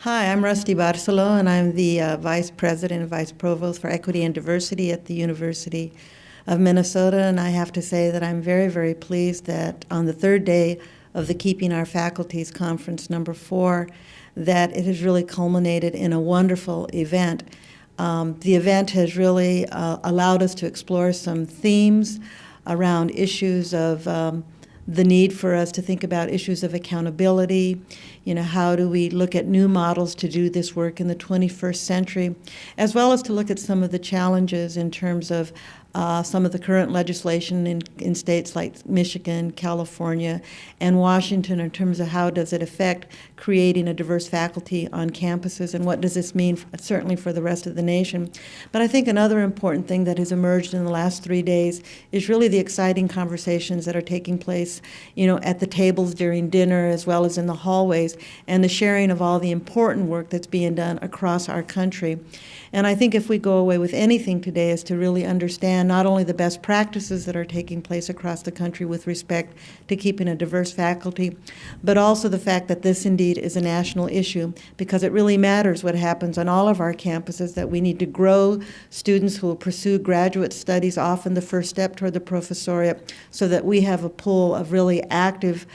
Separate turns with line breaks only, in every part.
Hi, I'm Rusty Barcelo, and I'm the Vice President and Vice Provost for Equity and Diversity at the University of Minnesota. And I have to say that I'm very, very pleased that on the third day of the Keeping Our Faculties Conference #4, that it has really culminated in a wonderful event. The event has really allowed us to explore some themes around issues of the need for us to think about issues of accountability. How do we look at new models to do this work in the 21st century, as well as to look at some of the challenges in terms of some of the current legislation in states like Michigan, California, and Washington in terms of how does it affect creating a diverse faculty on campuses, and what does this mean certainly for the rest of the nation. But I think another important thing that has emerged in the last 3 days is really the exciting conversations that are taking place, at the tables during dinner as well as in the hallways, and the sharing of all the important work that's being done across our country. And I think if we go away with anything today is to really understand not only the best practices that are taking place across the country with respect to keeping a diverse faculty, but also the fact that this indeed is a national issue, because it really matters what happens on all of our campuses, that we need to grow students who will pursue graduate studies, often the first step toward the professoriate, so that we have a pool of really active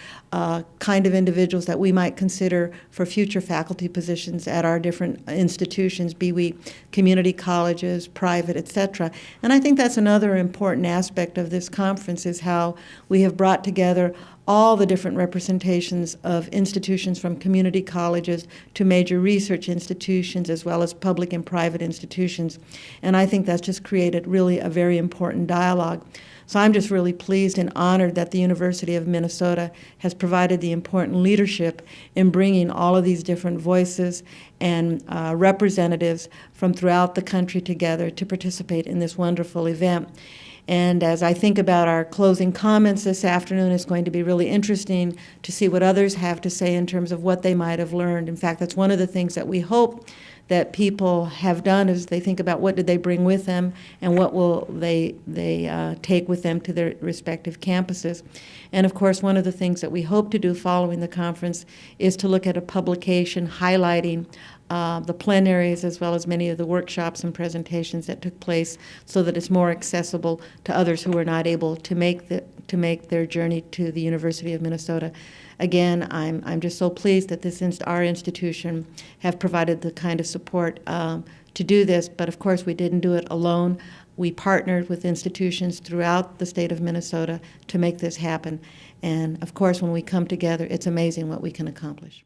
kind of individuals that we might consider for future faculty positions at our different institutions, be we community colleges, private, etc. And I think that's another important aspect of this conference, is how we have brought together all the different representations of institutions, from community colleges to major research institutions, as well as public and private institutions. And I think that's just created really a very important dialogue. So I'm just really pleased and honored that the University of Minnesota has provided the important leadership in bringing all of these different voices and representatives from throughout the country together to participate in this wonderful event. And as I think about our closing comments this afternoon, it's going to be really interesting to see what others have to say in terms of what they might have learned. In fact, that's one of the things that we hope that people have done, is they think about what did they bring with them and what will they take with them to their respective campuses. And of course, one of the things that we hope to do following the conference is to look at a publication highlighting the plenaries as well as many of the workshops and presentations that took place, so that it's more accessible to others who are not able to make their journey to the University of Minnesota. Again, I'm just so pleased that our institution have provided the kind of support to do this, but of course we didn't do it alone. We partnered with institutions throughout the state of Minnesota to make this happen. And of course, when we come together, it's amazing what we can accomplish.